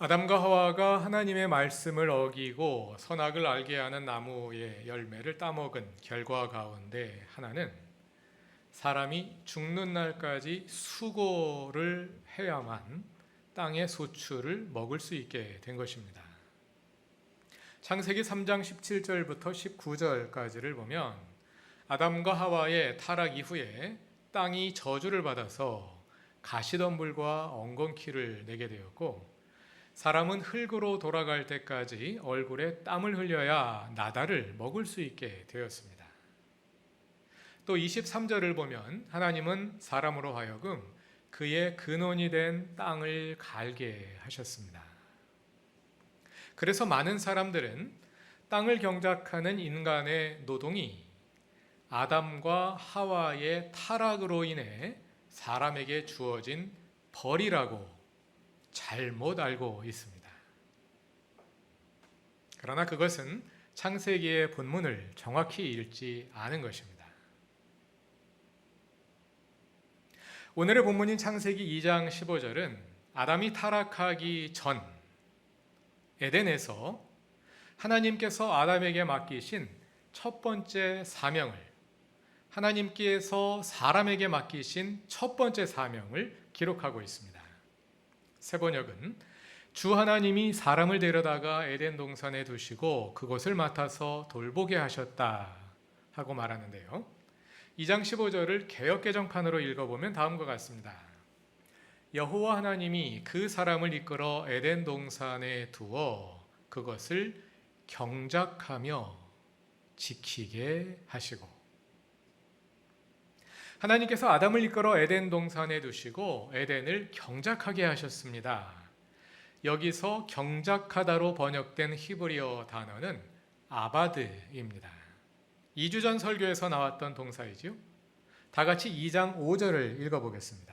아담과 하와가 하나님의 말씀을 어기고 선악을 알게 하는 나무의 열매를 따먹은 결과 가운데 하나는 사람이 죽는 날까지 수고를 해야만 땅의 소출을 먹을 수 있게 된 것입니다. 창세기 3장 17절부터 19절까지를 보면 아담과 하와의 타락 이후에 땅이 저주를 받아서 가시덤불과 엉겅퀴를 내게 되었고, 사람은 흙으로 돌아갈 때까지 얼굴에 땀을 흘려야 나다를 먹을 수 있게 되었습니다. 또 23절을 보면 하나님은 사람으로 하여금 그의 근원이 된 땅을 갈게 하셨습니다. 그래서 많은 사람들은 땅을 경작하는 인간의 노동이 아담과 하와의 타락으로 인해 사람에게 주어진 벌이라고 잘못 알고 있습니다. 그러나 그것은 창세기의 본문을 정확히 읽지 않은 것입니다. 오늘의 본문인 창세기 2장 15절은 아담이 타락하기 전 에덴에서 하나님께서 아담에게 맡기신 첫 번째 사명을, 하나님께서 사람에게 맡기신 첫 번째 사명을 기록하고 있습니다. 세번역은 주 하나님이 사람을 데려다가 에덴 동산에 두시고 그곳을 맡아서 돌보게 하셨다 하고 말하는데요. 2장 15절을 개역개정판으로 읽어보면 다음과 같습니다. 여호와 하나님이 그 사람을 이끌어 에덴 동산에 두어 그것을 경작하며 지키게 하시고, 하나님께서 아담을 이끌어 에덴 동산에 두시고 에덴을 경작하게 하셨습니다. 여기서 경작하다로 번역된 히브리어 단어는 아바드입니다. 2주 전 설교에서 나왔던 동사이지요. 다 같이 2장 5절을 읽어보겠습니다.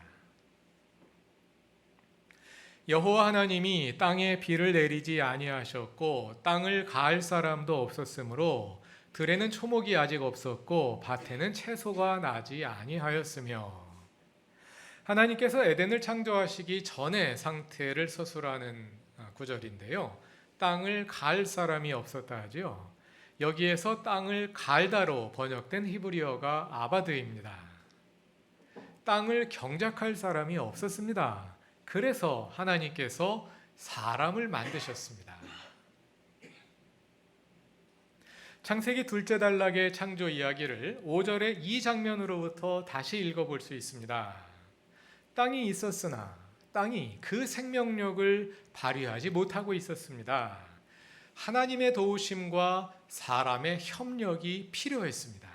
여호와 하나님이 땅에 비를 내리지 아니하셨고 땅을 가할 사람도 없었으므로 들에는 초목이 아직 없었고 밭에는 채소가 나지 아니하였으며, 하나님께서 에덴을 창조하시기 전의 상태를 서술하는 구절인데요. 땅을 갈 사람이 없었다 하죠. 여기에서 땅을 갈다로 번역된 히브리어가 아바드입니다. 땅을 경작할 사람이 없었습니다. 그래서 하나님께서 사람을 만드셨습니다. 창세기 둘째 단락의 창조 이야기를 5절의 이 장면으로부터 다시 읽어볼 수 있습니다. 땅이 있었으나 땅이 그 생명력을 발휘하지 못하고 있었습니다. 하나님의 도우심과 사람의 협력이 필요했습니다.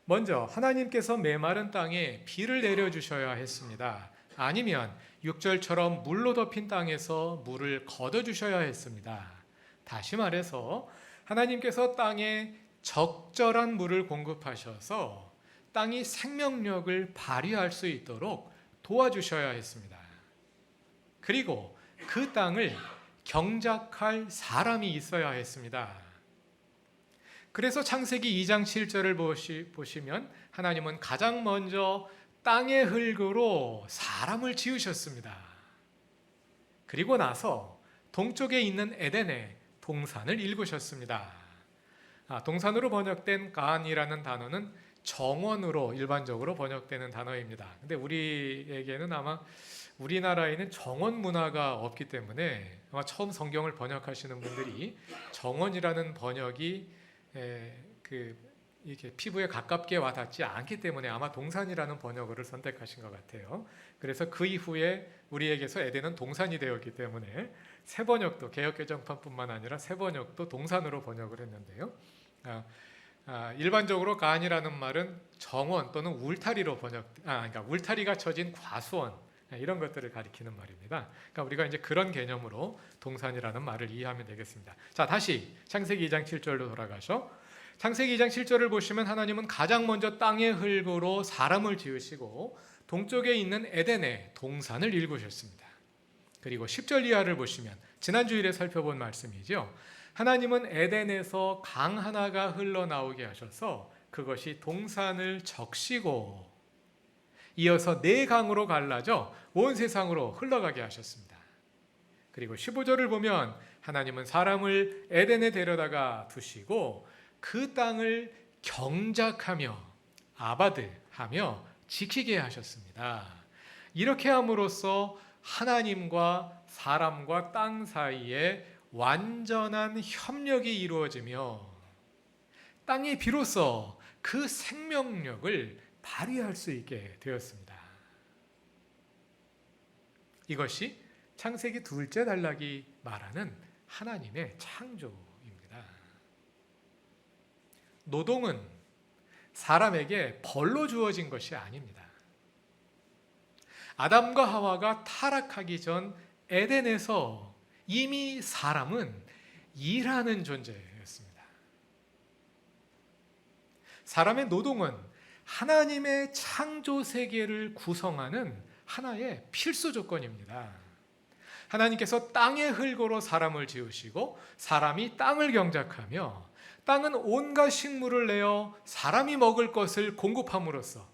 먼저 하나님께서 메마른 땅에 비를 내려주셔야 했습니다. 아니면 6절처럼 물로 덮인 땅에서 물을 걷어주셔야 했습니다. 다시 말해서 하나님께서 땅에 적절한 물을 공급하셔서 땅이 생명력을 발휘할 수 있도록 도와주셔야 했습니다. 그리고 그 땅을 경작할 사람이 있어야 했습니다. 그래서 창세기 2장 7절을 보시면 하나님은 가장 먼저 땅의 흙으로 사람을 지으셨습니다. 그리고 나서 동쪽에 있는 에덴에 동산을 일구셨습니다. 동산으로 번역된 가안이라는 단어는 정원으로 일반적으로 번역되는 단어입니다. 근데 우리에게는 아마 우리나라에는 정원 문화가 없기 때문에 아마 처음 성경을 번역하시는 분들이 정원이라는 번역이 이렇게 피부에 가깝게 와닿지 않기 때문에 아마 동산이라는 번역어를 선택하신 것 같아요. 그래서 그 이후에 우리에게서 에덴은 동산이 되었기 때문에 새 번역도 개역개정판뿐만 아니라 새 번역도 동산으로 번역을 했는데요. 일반적으로 가안이라는 말은 정원 또는 울타리로 그러니까 울타리가 쳐진 과수원 이런 것들을 가리키는 말입니다. 그러니까 우리가 이제 그런 개념으로 동산이라는 말을 이해하면 되겠습니다. 자, 다시 창세기 2장 7절로 돌아가셔. 창세기 2장 7절을 보시면 하나님은 가장 먼저 땅의 흙으로 사람을 지으시고 동쪽에 있는 에덴에 동산을 일구셨습니다. 그리고 10절 이하를 보시면 지난 주일에 살펴본 말씀이죠. 하나님은 에덴에서 강 하나가 흘러나오게 하셔서 그것이 동산을 적시고 이어서 네 강으로 갈라져 온 세상으로 흘러가게 하셨습니다. 그리고 15절을 보면 하나님은 사람을 에덴에 데려다가 두시고 그 땅을 경작하며 아바드하며 지키게 하셨습니다. 이렇게 함으로써 하나님과 사람과 땅 사이에 완전한 협력이 이루어지며 땅이 비로소 그 생명력을 발휘할 수 있게 되었습니다. 이것이 창세기 둘째 단락이 말하는 하나님의 창조입니다. 노동은 사람에게 벌로 주어진 것이 아닙니다. 아담과 하와가 타락하기 전 에덴에서 이미 사람은 일하는 존재였습니다. 사람의 노동은 하나님의 창조 세계를 구성하는 하나의 필수 조건입니다. 하나님께서 땅의 흙으로 사람을 지으시고 사람이 땅을 경작하며 땅은 온갖 식물을 내어 사람이 먹을 것을 공급함으로써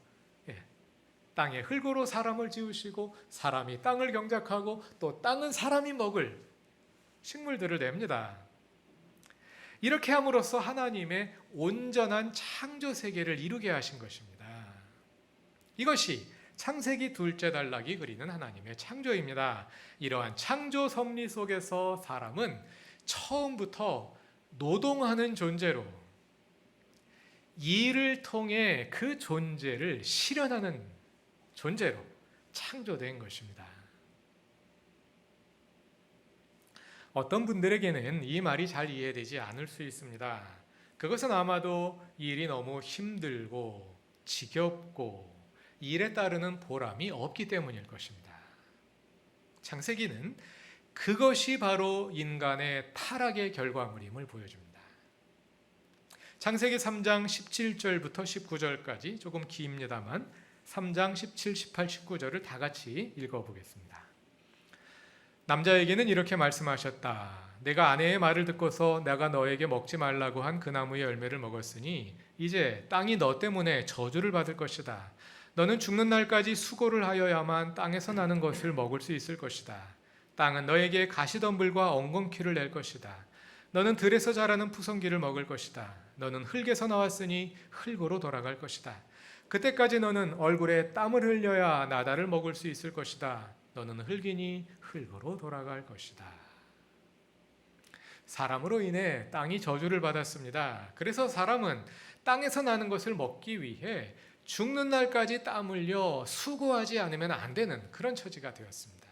땅의 흙으로 사람을 지으시고 사람이 땅을 경작하고 또 땅은 사람이 먹을 식물들을 냅니다. 이렇게 함으로써 하나님의 온전한 창조 세계를 이루게 하신 것입니다. 이것이 창세기 둘째 단락이 그리는 하나님의 창조입니다. 이러한 창조 섭리 속에서 사람은 처음부터 노동하는 존재로 일을 통해 그 존재를 실현하는 존재로 창조된 것입니다. 어떤 분들에게는 이 말이 잘 이해되지 않을 수 있습니다. 그것은 아마도 일이 너무 힘들고 지겹고 일에 따르는 보람이 없기 때문일 것입니다. 창세기는 그것이 바로 인간의 타락의 결과물임을 보여줍니다. 창세기 3장 17절부터 19절까지 조금 깁니다만 3장 17, 18, 19절을 다 같이 읽어보겠습니다. 남자에게는 이렇게 말씀하셨다. 내가 아내의 말을 듣고서 내가 너에게 먹지 말라고 한 그 나무의 열매를 먹었으니 이제 땅이 너 때문에 저주를 받을 것이다. 너는 죽는 날까지 수고를 하여야만 땅에서 나는 것을 먹을 수 있을 것이다. 땅은 너에게 가시덤불과 엉겅퀴를 낼 것이다. 너는 들에서 자라는 푸성기를 먹을 것이다. 너는 흙에서 나왔으니 흙으로 돌아갈 것이다. 그때까지 너는 얼굴에 땀을 흘려야 나다를 먹을 수 있을 것이다. 너는 흙이니 흙으로 돌아갈 것이다. 사람으로 인해 땅이 저주를 받았습니다. 그래서 사람은 땅에서 나는 것을 먹기 위해 죽는 날까지 땀 흘려 수고하지 않으면 안 되는 그런 처지가 되었습니다.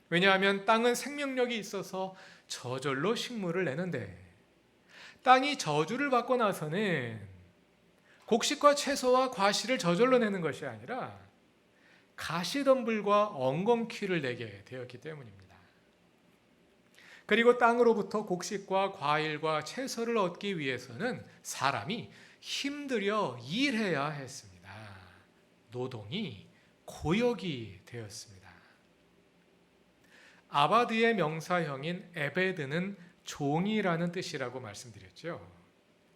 왜냐하면 땅은 생명력이 있어서 저절로 식물을 내는데 땅이 저주를 받고 나서는 곡식과 채소와 과실을 저절로 내는 것이 아니라 가시덤불과 엉겅퀴를 내게 되었기 때문입니다. 그리고 땅으로부터 곡식과 과일과 채소를 얻기 위해서는 사람이 힘들여 일해야 했습니다. 노동이 고역이 되었습니다. 아바드의 명사형인 에베드는 종이라는 뜻이라고 말씀드렸죠.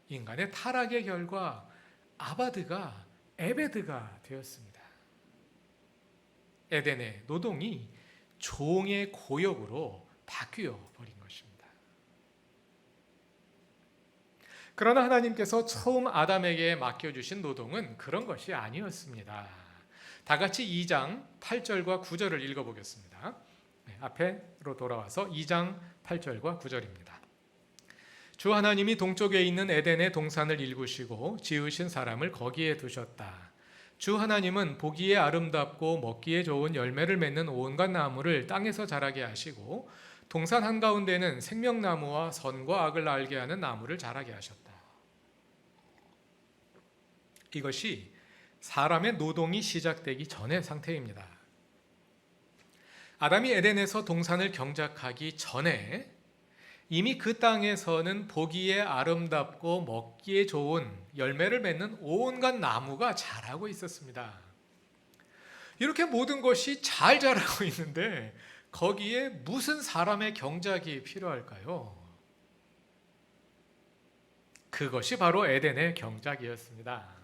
인간의 타락의 결과 아바드가 에베드가 되었습니다. 에덴의 노동이 종의 고역으로 바뀌어 버린 것입니다. 그러나 하나님께서 처음 아담에게 맡겨주신 노동은 그런 것이 아니었습니다. 다 같이 2장 8절과 9절을 읽어보겠습니다. 앞으로 돌아와서 2장 8절과 9절입니다. 주 하나님이 동쪽에 있는 에덴의 동산을 일구시고 지으신 사람을 거기에 두셨다. 주 하나님은 보기에 아름답고 먹기에 좋은 열매를 맺는 온갖 나무를 땅에서 자라게 하시고 동산 한가운데는 생명나무와 선과 악을 알게 하는 나무를 자라게 하셨다. 이것이 사람의 노동이 시작되기 전의 상태입니다. 아담이 에덴에서 동산을 경작하기 전에 이미 그 땅에서는 보기에 아름답고 먹기에 좋은 열매를 맺는 온갖 나무가 자라고 있었습니다. 이렇게 모든 것이 잘 자라고 있는데 거기에 무슨 사람의 경작이 필요할까요? 그것이 바로 에덴의 경작이었습니다.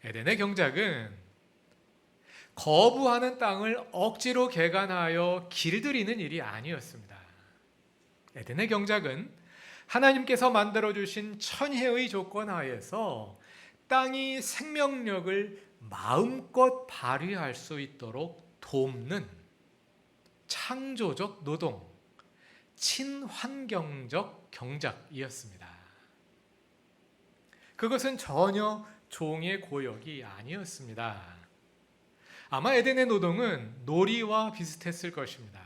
에덴의 경작은 거부하는 땅을 억지로 개간하여 길들이는 일이 아니었습니다. 에덴의 경작은 하나님께서 만들어주신 천혜의 조건 하에서 땅이 생명력을 마음껏 발휘할 수 있도록 돕는 창조적 노동, 친환경적 경작이었습니다. 그것은 전혀 종의 고역이 아니었습니다. 아마 에덴의 노동은 놀이와 비슷했을 것입니다.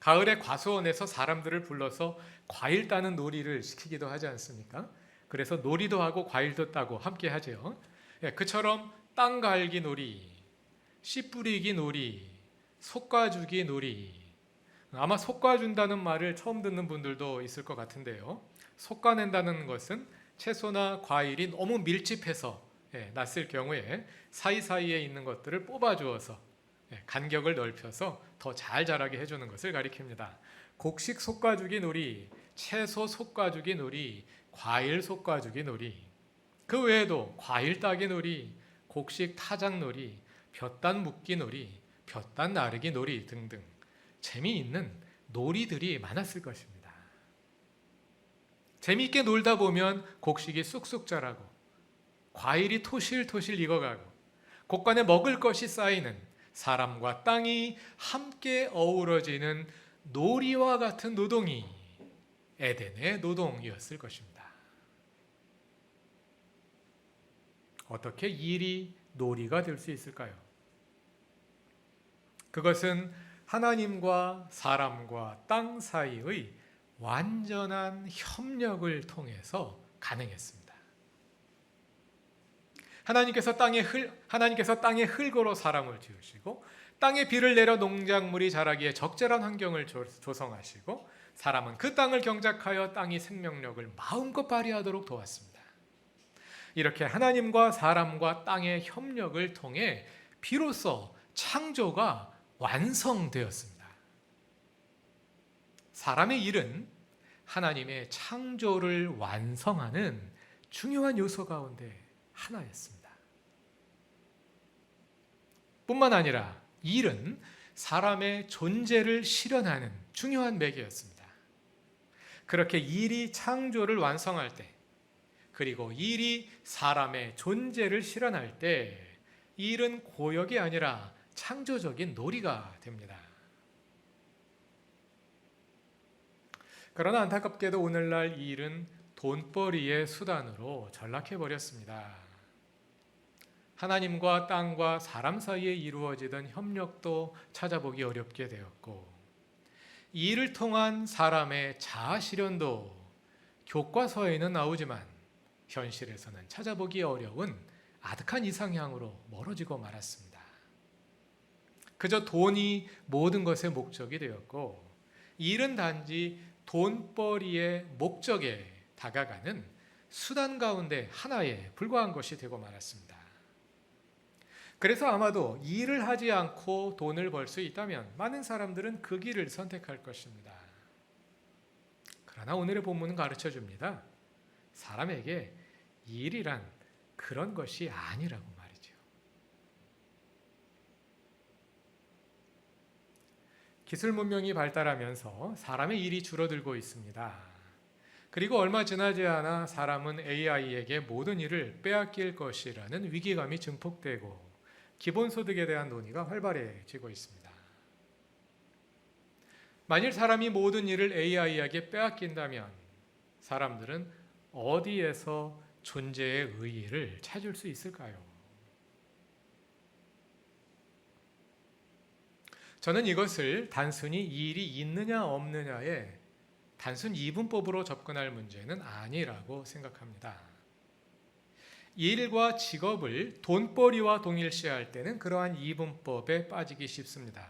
가을에 과수원에서 사람들을 불러서 과일 따는 놀이를 시키기도 하지 않습니까? 그래서 놀이도 하고 과일도 따고 함께 하죠. 그처럼 땅 갈기 놀이, 씨 뿌리기 놀이, 솎아주기 놀이. 아마 솎아준다는 말을 처음 듣는 분들도 있을 것 같은데요. 솎아낸다는 것은 채소나 과일이 너무 밀집해서 났을 경우에 사이사이에 있는 것들을 뽑아주어서 간격을 넓혀서 더 잘 자라게 해주는 것을 가리킵니다. 곡식 솎아주기 놀이, 채소 솎아주기 놀이, 과일 솎아주기 놀이, 그 외에도 과일 따기 놀이, 곡식 타작 놀이, 볕단 묶기 놀이, 볕단 나르기 놀이 등등 재미있는 놀이들이 많았을 것입니다. 재미있게 놀다 보면 곡식이 쑥쑥 자라고 과일이 토실토실 익어가고 곳간에 먹을 것이 쌓이는 사람과 땅이 함께 어우러지는 놀이와 같은 노동이 에덴의 노동이었을 것입니다. 어떻게 일이 놀이가 될 수 있을까요? 그것은 하나님과 사람과 땅 사이의 완전한 협력을 통해서 가능했습니다. 하나님께서 땅의 흙으로 사람을 지으시고 땅에 비를 내려 농작물이 자라기에 적절한 환경을 조성하시고 사람은 그 땅을 경작하여 땅이 생명력을 마음껏 발휘하도록 도왔습니다. 이렇게 하나님과 사람과 땅의 협력을 통해 비로소 창조가 완성되었습니다. 사람의 일은 하나님의 창조를 완성하는 중요한 요소 가운데 하나였습니다. 뿐만 아니라 일은 사람의 존재를 실현하는 중요한 매개였습니다. 그렇게 일이 창조를 완성할 때, 그리고 일이 사람의 존재를 실현할 때 일은 고역이 아니라 창조적인 놀이가 됩니다. 그러나 안타깝게도 오늘날 일은 돈벌이의 수단으로 전락해버렸습니다. 하나님과 땅과 사람 사이에 이루어지던 협력도 찾아보기 어렵게 되었고, 이 일을 통한 사람의 자아 실현도 교과서에는 나오지만 현실에서는 찾아보기 어려운 아득한 이상향으로 멀어지고 말았습니다. 그저 돈이 모든 것의 목적이 되었고, 이 일은 단지 돈벌이의 목적에 다가가는 수단 가운데 하나에 불과한 것이 되고 말았습니다. 그래서 아마도 일을 하지 않고 돈을 벌 수 있다면 많은 사람들은 그 길을 선택할 것입니다. 그러나 오늘의 본문은 가르쳐 줍니다. 사람에게 일이란 그런 것이 아니라고 말이죠. 기술 문명이 발달하면서 사람의 일이 줄어들고 있습니다. 그리고 얼마 지나지 않아 사람은 AI에게 모든 일을 빼앗길 것이라는 위기감이 증폭되고 기본소득에 대한 논의가 활발해지고 있습니다. 만일 사람이 모든 일을 AI에게 빼앗긴다면 사람들은 어디에서 존재의 의의를 찾을 수 있을까요? 저는 이것을 단순히 일이 있느냐 없느냐의 단순 이분법으로 접근할 문제는 아니라고 생각합니다. 일과 직업을 돈벌이와 동일시할 때는 그러한 이분법에 빠지기 쉽습니다.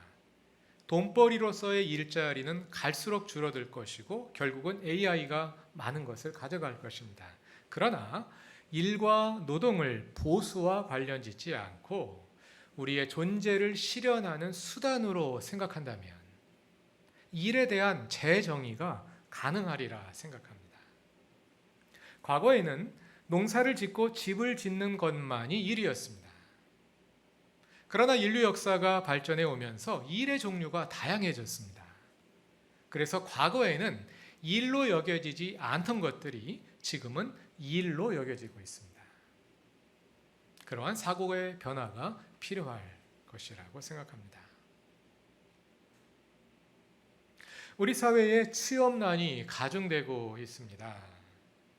돈벌이로서의 일자리는 갈수록 줄어들 것이고 결국은 AI가 많은 것을 가져갈 것입니다. 그러나 일과 노동을 보수와 관련 짓지 않고 우리의 존재를 실현하는 수단으로 생각한다면 일에 대한 재정의가 가능하리라 생각합니다. 과거에는 농사를 짓고 집을 짓는 것만이 일이었습니다. 그러나 인류 역사가 발전해 오면서 일의 종류가 다양해졌습니다. 그래서 과거에는 일로 여겨지지 않던 것들이 지금은 일로 여겨지고 있습니다. 그러한 사고의 변화가 필요할 것이라고 생각합니다. 우리 사회에 취업난이 가중되고 있습니다.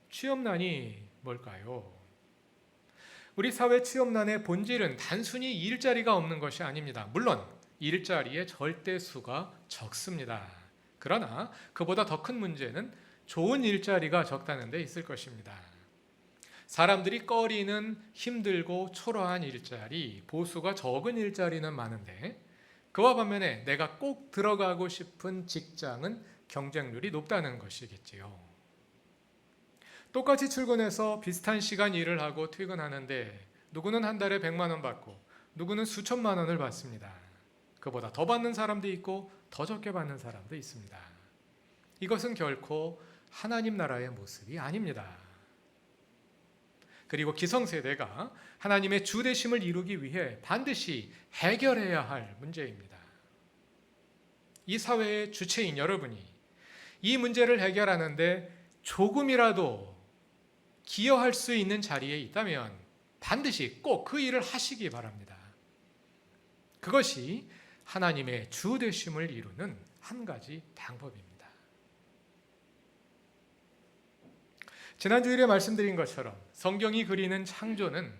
취업난이 뭘까요? 우리 사회 취업난의 본질은 단순히 일자리가 없는 것이 아닙니다. 물론 일자리의 절대 수가 적습니다. 그러나 그보다 더 큰 문제는 좋은 일자리가 적다는 데 있을 것입니다. 사람들이 꺼리는 힘들고 초라한 일자리, 보수가 적은 일자리는 많은데 그와 반면에 내가 꼭 들어가고 싶은 직장은 경쟁률이 높다는 것이겠지요. 똑같이 출근해서 비슷한 시간 일을 하고 퇴근하는데 누구는 한 달에 100만 원 받고 누구는 수천만 원을 받습니다. 그보다 더 받는 사람도 있고 더 적게 받는 사람도 있습니다. 이것은 결코 하나님 나라의 모습이 아닙니다. 그리고 기성세대가 하나님의 주되심을 이루기 위해 반드시 해결해야 할 문제입니다. 이 사회의 주체인 여러분이 이 문제를 해결하는데 조금이라도 기여할 수 있는 자리에 있다면 반드시 꼭 그 일을 하시기 바랍니다. 그것이 하나님의 주되심을 이루는 한 가지 방법입니다. 지난주일에 말씀드린 것처럼 성경이 그리는 창조는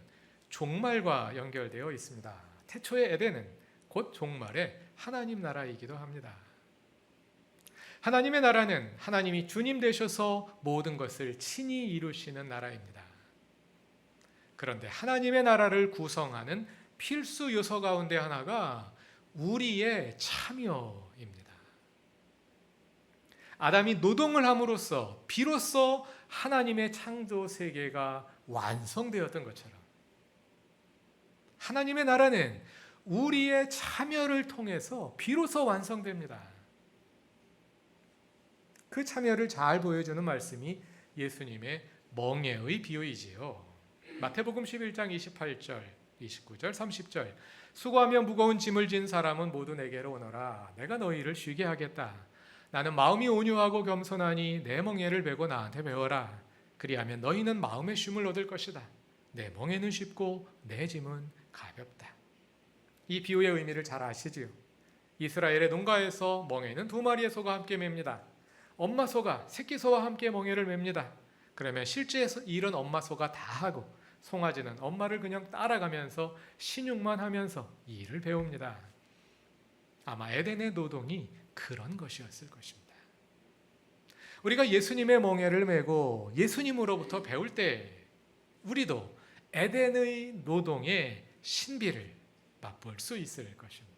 종말과 연결되어 있습니다. 태초의 에덴은 곧 종말의 하나님 나라이기도 합니다. 하나님의 나라는 하나님이 주님 되셔서 모든 것을 친히 이루시는 나라입니다. 그런데 하나님의 나라를 구성하는 필수 요소 가운데 하나가 우리의 참여입니다. 아담이 노동을 함으로써 비로소 하나님의 창조 세계가 완성되었던 것처럼 하나님의 나라는 우리의 참여를 통해서 비로소 완성됩니다. 그 참여를 잘 보여주는 말씀이 예수님의 멍에의 비유이지요. 마태복음 11장 28절, 29절, 30절 수고하며 무거운 짐을 진 사람은 모두 내게로 오너라. 내가 너희를 쉬게 하겠다. 나는 마음이 온유하고 겸손하니 내 멍에를 메고 나한테 배워라. 그리하면 너희는 마음의 쉼을 얻을 것이다. 내 멍에는 쉽고 내 짐은 가볍다. 이 비유의 의미를 잘 아시지요? 이스라엘의 농가에서 멍에는 2마리의 소가 함께 맵니다. 엄마 소가 새끼 소와 함께 멍에를 맵니다. 그러면 실제 일은 엄마 소가 다 하고 송아지는 엄마를 그냥 따라가면서 신육만 하면서 일을 배웁니다. 아마 에덴의 노동이 그런 것이었을 것입니다. 우리가 예수님의 멍에를 메고 예수님으로부터 배울 때 우리도 에덴의 노동의 신비를 맛볼 수 있을 것입니다.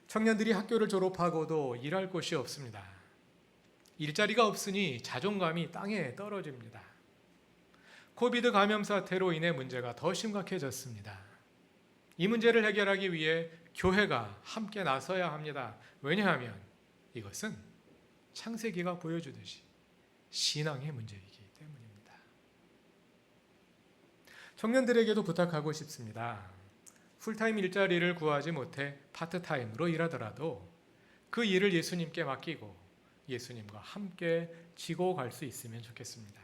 청년들이 학교를 졸업하고도 일할 곳이 없습니다. 일자리가 없으니 자존감이 땅에 떨어집니다. 코비드 감염 사태로 인해 문제가 더 심각해졌습니다. 이 문제를 해결하기 위해 교회가 함께 나서야 합니다. 왜냐하면 이것은 창세기가 보여주듯이 신앙의 문제이기 때문입니다. 청년들에게도 부탁하고 싶습니다. 풀타임 일자리를 구하지 못해 파트타임으로 일하더라도 그 일을 예수님께 맡기고 예수님과 함께 지고 갈 수 있으면 좋겠습니다.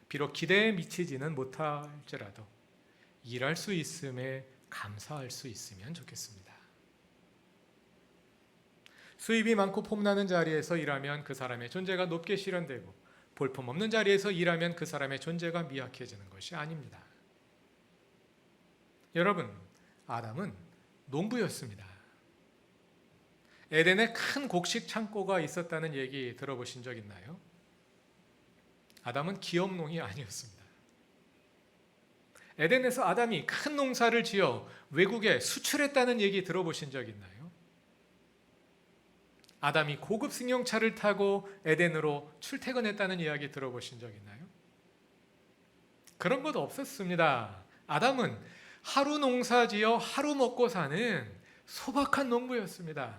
비록 기대에 미치지는 못할지라도 일할 수 있음에 감사할 수 있으면 좋겠습니다. 수입이 많고 폼나는 자리에서 일하면 그 사람의 존재가 높게 실현되고 볼품없는 자리에서 일하면 그 사람의 존재가 미약해지는 것이 아닙니다. 여러분, 아담은 농부였습니다. 에덴에 큰 곡식 창고가 있었다는 얘기 들어보신 적 있나요? 아담은 기업농이 아니었습니다. 에덴에서 아담이 큰 농사를 지어 외국에 수출했다는 얘기 들어보신 적 있나요? 아담이 고급 승용차를 타고 에덴으로 출퇴근했다는 이야기 들어보신 적 있나요? 그런 것 없었습니다. 아담은 하루 농사 지어 하루 먹고 사는 소박한 농부였습니다.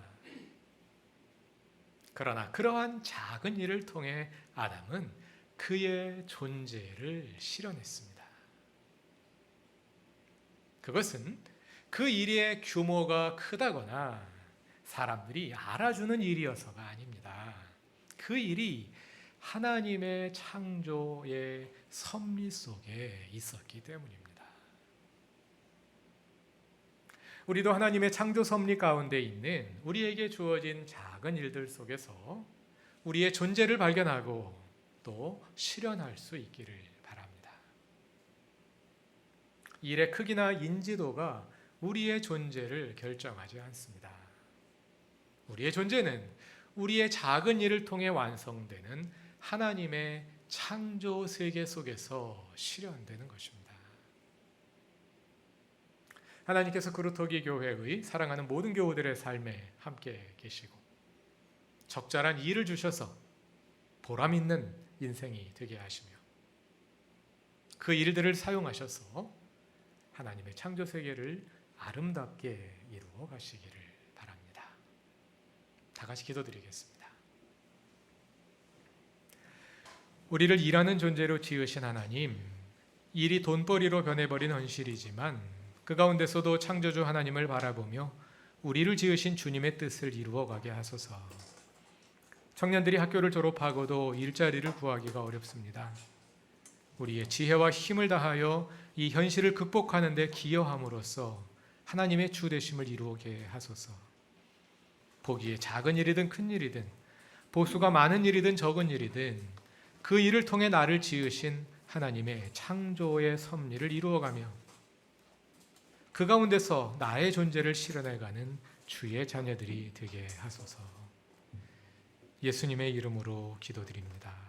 그러나 그러한 작은 일을 통해 아담은 그의 존재를 실현했습니다. 그것은 그 일의 규모가 크다거나 사람들이 알아주는 일이어서가 아닙니다. 그 일이 하나님의 창조의 섭리 속에 있었기 때문입니다. 우리도 하나님의 창조 섭리 가운데 있는 우리에게 주어진 작은 일들 속에서 우리의 존재를 발견하고 또 실현할 수 있기를 바랍니다. 일의 크기나 인지도가 우리의 존재를 결정하지 않습니다. 우리의 존재는 우리의 작은 일을 통해 완성되는 하나님의 창조 세계 속에서 실현되는 것입니다. 하나님께서 그루터기 교회의 사랑하는 모든 교우들의 삶에 함께 계시고 적절한 일을 주셔서 보람 있는 인생이 되게 하시며 그 일들을 사용하셔서 하나님의 창조 세계를 아름답게 이루어 가시기를 바랍니다. 다 같이 기도드리겠습니다. 우리를 일하는 존재로 지으신 하나님, 일이 돈벌이로 변해버린 현실이지만 그 가운데서도 창조주 하나님을 바라보며 우리를 지으신 주님의 뜻을 이루어가게 하소서. 청년들이 학교를 졸업하고도 일자리를 구하기가 어렵습니다. 우리의 지혜와 힘을 다하여 이 현실을 극복하는 데 기여함으로써 하나님의 주되심을 이루게 하소서. 보기에 작은 일이든 큰 일이든 보수가 많은 일이든 적은 일이든 그 일을 통해 나를 지으신 하나님의 창조의 섭리를 이루어가며 그 가운데서 나의 존재를 실현해가는 주의 자녀들이 되게 하소서. 예수님의 이름으로 기도드립니다.